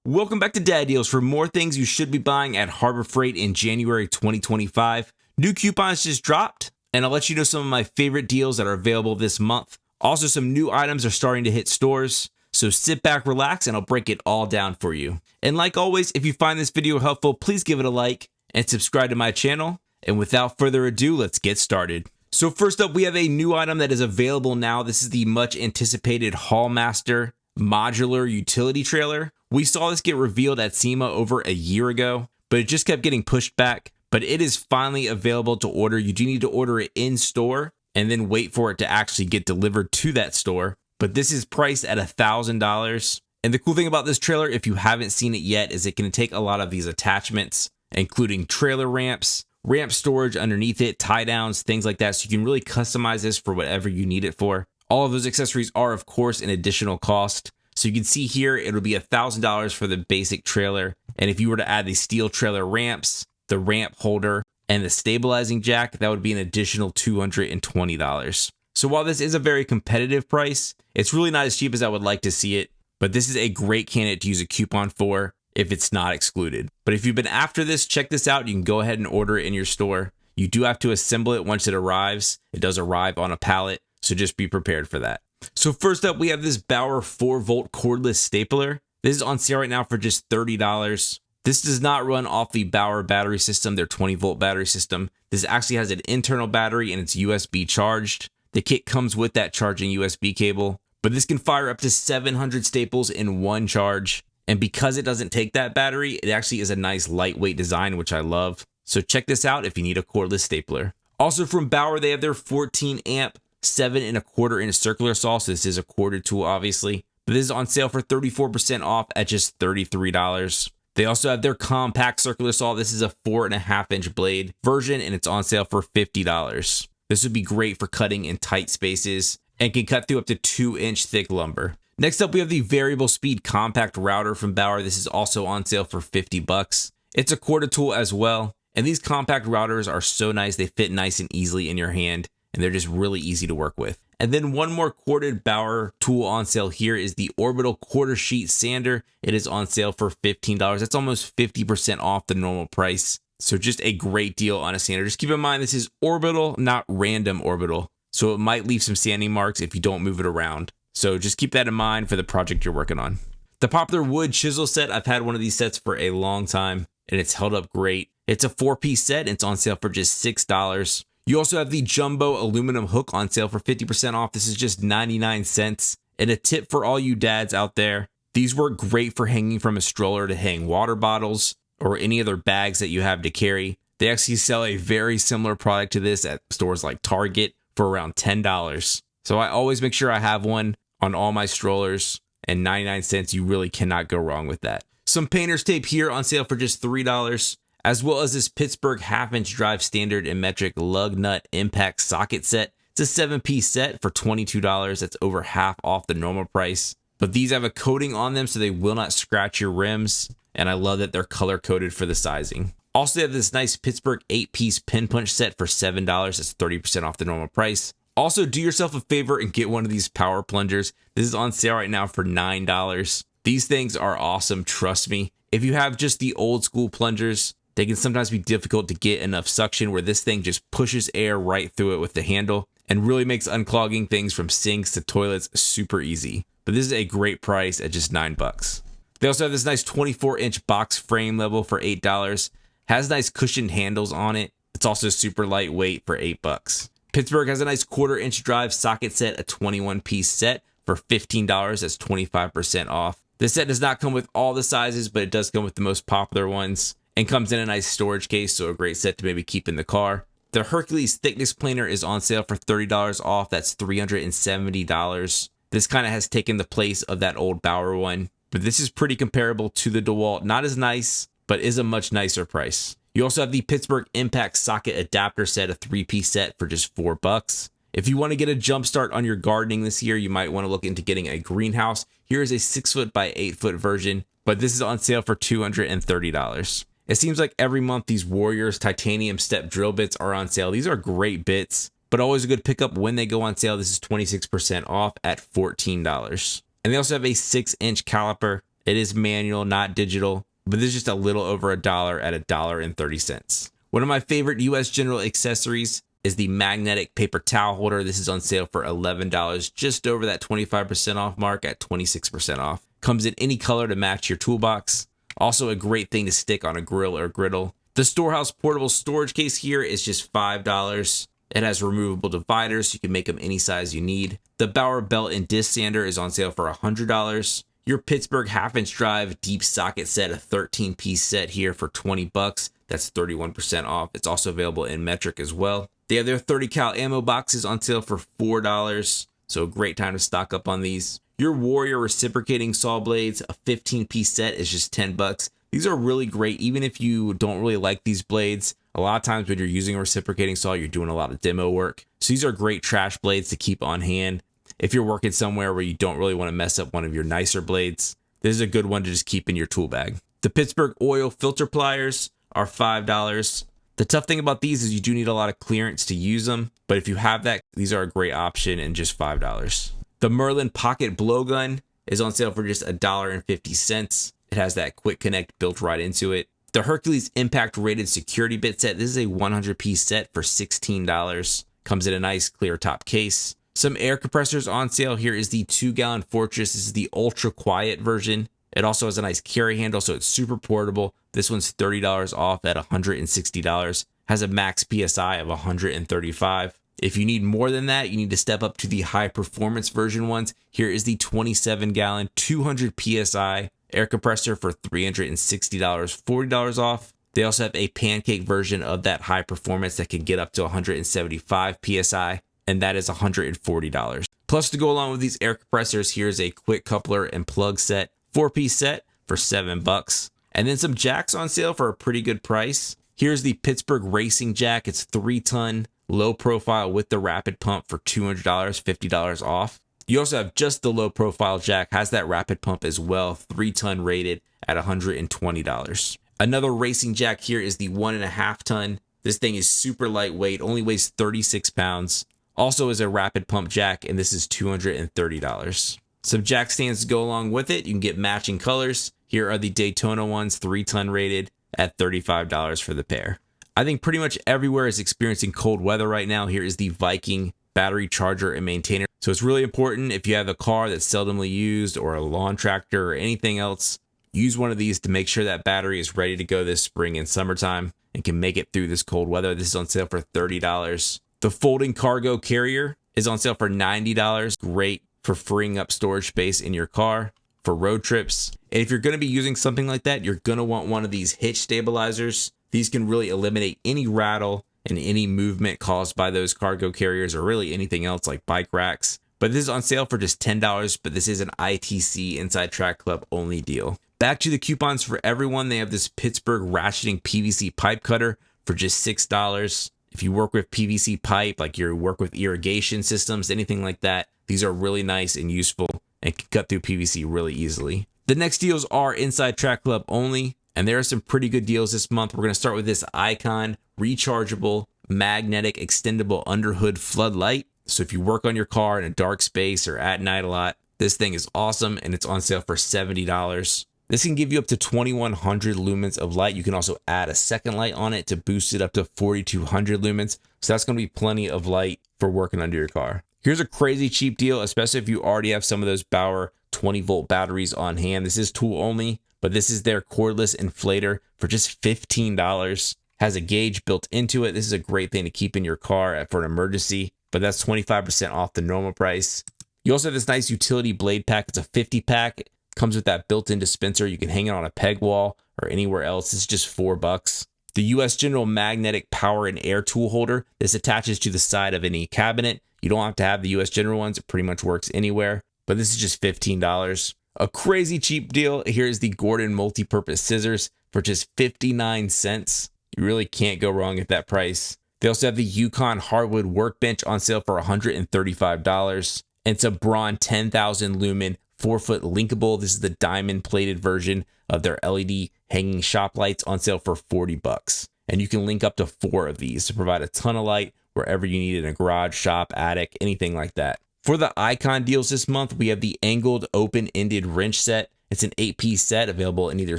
Welcome back to Dad Deals for more things you should be buying at Harbor Freight in January 2025. New coupons just dropped, and I'll let you know some of my favorite deals that are available this month. Also, some new items are starting to hit stores, so sit back, relax, and I'll break it all down for you. And like always, if you find this video helpful, please give it a like and subscribe to my channel. And without further ado, let's get started. So first up, we have a new item that is available now. This is the much anticipated Hallmaster modular utility trailer. We saw this get revealed at SEMA over a year ago, but it just kept getting pushed back. But it is finally available to order. You do need to order it in store and then wait for it to actually get delivered to that store. But this is priced at $1,000. And the cool thing about this trailer, if you haven't seen it yet, is it can take a lot of these attachments, including trailer ramps, ramp storage underneath it, tie downs, things like that. So you can really customize this for whatever you need it for. All of those accessories are, of course, an additional cost. So you can see here, it'll be $1,000 for the basic trailer. And if you were to add the steel trailer ramps, the ramp holder, and the stabilizing jack, that would be an additional $220. So while this is a very competitive price, it's really not as cheap as I would like to see it. But this is a great candidate to use a coupon for if it's not excluded. But if you've been after this, check this out. You can go ahead and order it in your store. You do have to assemble it once it arrives. It does arrive on a pallet, so just be prepared for that. So first up, we have this Bauer 4-volt cordless stapler. This is on sale right now for just $30. This does not run off the Bauer battery system, their 20-volt battery system. This actually has an internal battery and it's USB charged. The kit comes with that charging USB cable, but this can fire up to 700 staples in one charge. And because it doesn't take that battery, it actually is a nice lightweight design, which I love. So check this out if you need a cordless stapler. Also from Bauer, they have their 14 amp 7¼ inch circular saw. So this is a corded tool, obviously, but this is on sale for 34% off at just $33. They also have their compact circular saw. This is a 4.5 inch blade version, and it's on sale for $50. This would be great for cutting in tight spaces and can cut through up to 2-inch thick lumber. Next up, we have the variable speed compact router from Bauer. This is also on sale for $50. It's a corded tool as well. And these compact routers are so nice. They fit nice and easily in your hand, and they're just really easy to work with. And then one more corded Bauer tool on sale here is the Orbital quarter sheet sander. It is on sale for $15. That's almost 50% off the normal price. So just a great deal on a sander. Just keep in mind, this is Orbital, not random Orbital. So it might leave some sanding marks if you don't move it around. So just keep that in mind for the project you're working on. The popular wood chisel set, I've had one of these sets for a long time, and it's held up great. It's a 4-piece set, and it's on sale for just $6. You also have the jumbo aluminum hook on sale for 50% off. This is just 99 cents. And a tip for all you dads out there, these work great for hanging from a stroller to hang water bottles or any other bags that you have to carry. They actually sell a very similar product to this at stores like Target for around $10. So I always make sure I have one on all my strollers, and 99 cents, you really cannot go wrong with that. Some painter's tape here on sale for just $3. As well as this Pittsburgh 1/2-inch drive standard and metric lug nut impact socket set. It's a 7-piece set for $22. That's over half off the normal price. But these have a coating on them so they will not scratch your rims. And I love that they're color coded for the sizing. Also, they have this nice Pittsburgh 8-piece pin punch set for $7. That's 30% off the normal price. Also, do yourself a favor and get one of these power plungers. This is on sale right now for $9. These things are awesome, trust me. If you have just the old school plungers, they can sometimes be difficult to get enough suction, where this thing just pushes air right through it with the handle and really makes unclogging things from sinks to toilets super easy. But this is a great price at just $9. They also have this nice 24-inch box frame level for $8. Has nice cushioned handles on it. It's also super lightweight for $8. Pittsburgh has a nice 1/4-inch drive socket set, a 21-piece set for $15. That's 25% off. This set does not come with all the sizes, but it does come with the most popular ones. And comes in a nice storage case, so a great set to maybe keep in the car. The Hercules thickness planer is on sale for $30 off. That's $370. This kind of has taken the place of that old Bauer one, but this is pretty comparable to the DeWalt. Not as nice, but is a much nicer price. You also have the Pittsburgh Impact Socket Adapter set, a 3-piece set for just $4. If you want to get a jump start on your gardening this year, you might want to look into getting a greenhouse. Here is a 6-foot by 8-foot version, but this is on sale for $230. It seems like every month these Warriors titanium step drill bits are on sale. These are great bits, but always a good pickup when they go on sale. This is 26% off at $14. And they also have a 6-inch caliper. It is manual, not digital, but this is just a little over $1 at $1.30. One of my favorite US General accessories is the magnetic paper towel holder. This is on sale for $11, just over that 25% off mark at 26% off. Comes in any color to match your toolbox. Also a great thing to stick on a grill or griddle. The Storehouse portable storage case here is just $5. It has removable dividers, so you can make them any size you need. The Bauer belt and disc sander is on sale for $100. Your Pittsburgh half-inch drive deep socket set, a 13-piece set here for $20. That's 31% off. It's also available in metric as well. They have their 30 cal ammo boxes on sale for $4. So a great time to stock up on these. Your Warrior reciprocating saw blades, a 15-piece set is just $10. These are really great, even if you don't really like these blades. A lot of times when you're using a reciprocating saw, you're doing a lot of demo work. So these are great trash blades to keep on hand. If you're working somewhere where you don't really want to mess up one of your nicer blades, this is a good one to just keep in your tool bag. The Pittsburgh oil filter pliers are $5. The tough thing about these is you do need a lot of clearance to use them, but if you have that, these are a great option and just $5. The Merlin pocket blowgun is on sale for just $1.50. It has that quick connect built right into it. The Hercules impact rated security bit set. This is a 100-piece set for $16. Comes in a nice clear top case. Some air compressors on sale. Here is the 2-gallon Fortress. This is the ultra quiet version. It also has a nice carry handle, so it's super portable. This one's $30 off at $160. Has a max PSI of 135. If you need more than that, you need to step up to the high performance version ones. Here is the 27-gallon 200 PSI air compressor for $360, $40 off. They also have a pancake version of that high performance that can get up to 175 PSI, and that is $140. Plus, to go along with these air compressors, here's a quick coupler and plug set, 4-piece set for $7. And then some jacks on sale for a pretty good price. Here's the Pittsburgh Racing Jack. It's 3-ton, low profile with the rapid pump for $200, $50 off. You also have just the low profile jack, has that rapid pump as well, 3-ton rated at $120. Another racing jack here is the 1.5-ton. This thing is super lightweight, only weighs 36 pounds. Also is a rapid pump jack, and this is $230. Some jack stands to go along with it. You can get matching colors. Here are the Daytona ones, 3-ton rated at $35 for the pair. I think pretty much everywhere is experiencing cold weather right now. Here is the Viking battery charger and maintainer. So it's really important if you have a car that's seldomly used or a lawn tractor or anything else, use one of these to make sure that battery is ready to go this spring and summertime and can make it through this cold weather. This is on sale for $30. The folding cargo carrier is on sale for $90. Great for freeing up storage space in your car for road trips. And if you're going to be using something like that, you're going to want one of these hitch stabilizers. These can really eliminate any rattle and any movement caused by those cargo carriers or really anything else like bike racks. But this is on sale for just $10, but this is an ITC Inside Track Club only deal. Back to the coupons for everyone. They have this Pittsburgh ratcheting PVC pipe cutter for just $6. If you work with PVC pipe, like you work with irrigation systems, anything like that, these are really nice and useful and can cut through PVC really easily. The next deals are Inside Track Club only, and there are some pretty good deals this month. We're going to start with this Icon rechargeable magnetic extendable underhood floodlight. So if you work on your car in a dark space or at night a lot, this thing is awesome, and it's on sale for $70. This can give you up to 2100 lumens of light. You can also add a second light on it to boost it up to 4200 lumens. So that's going to be plenty of light for working under your car. Here's a crazy cheap deal, especially if you already have some of those Bauer 20-volt batteries on hand. This is tool only, but this is their cordless inflator for just $15. Has a gauge built into it. This is a great thing to keep in your car for an emergency, but that's 25% off the normal price. You also have this nice utility blade pack. It's a 50-pack. Comes with that built-in dispenser. You can hang it on a peg wall or anywhere else. It's just $4. The US General magnetic power and air tool holder. This attaches to the side of any cabinet. You don't have to have the US General ones. It pretty much works anywhere, but this is just $15. A crazy cheap deal. Here's the Gordon multi-purpose scissors for just 59 cents. You really can't go wrong at that price. They also have the Yukon hardwood workbench on sale for $135. And it's a Braun 10,000 lumen 4-foot linkable. This is the diamond plated version of their LED hanging shop lights on sale for $40. And you can link up to 4 of these to provide a ton of light wherever you need it, in a garage, shop, attic, anything like that. For the Icon deals this month, we have the angled open-ended wrench set. It's an 8-piece set available in either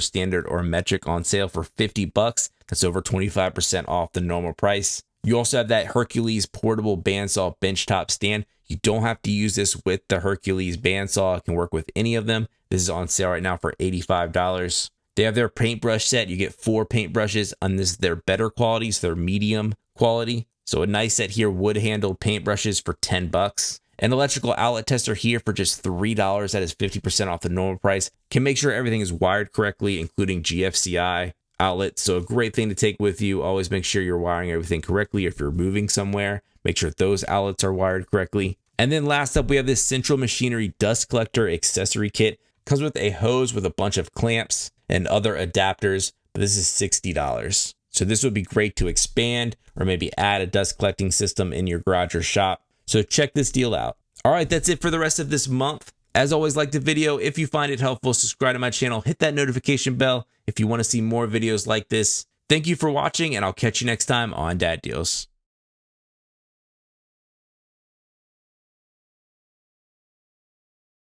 standard or metric on sale for $50. That's over 25% off the normal price. You also have that Hercules portable bandsaw benchtop stand. You don't have to use this with the Hercules bandsaw. It can work with any of them. This is on sale right now for $85. They have their paintbrush set. You get 4 paintbrushes, and this is their better quality, so they're medium quality. So a nice set here, wood-handled paintbrushes for $10. An electrical outlet tester here for just $3. That is 50% off the normal price. Can make sure everything is wired correctly, including GFCI outlets. So a great thing to take with you. Always make sure you're wiring everything correctly. If you're moving somewhere, make sure those outlets are wired correctly. And then last up, we have this Central Machinery dust collector accessory kit. Comes with a hose with a bunch of clamps and other adapters, but this is $60. So this would be great to expand or maybe add a dust collecting system in your garage or shop. So check this deal out. All right, that's it for the rest of this month. As always, like the video. If you find it helpful, subscribe to my channel, hit that notification bell if you want to see more videos like this. Thank you for watching, and I'll catch you next time on Dad Deals.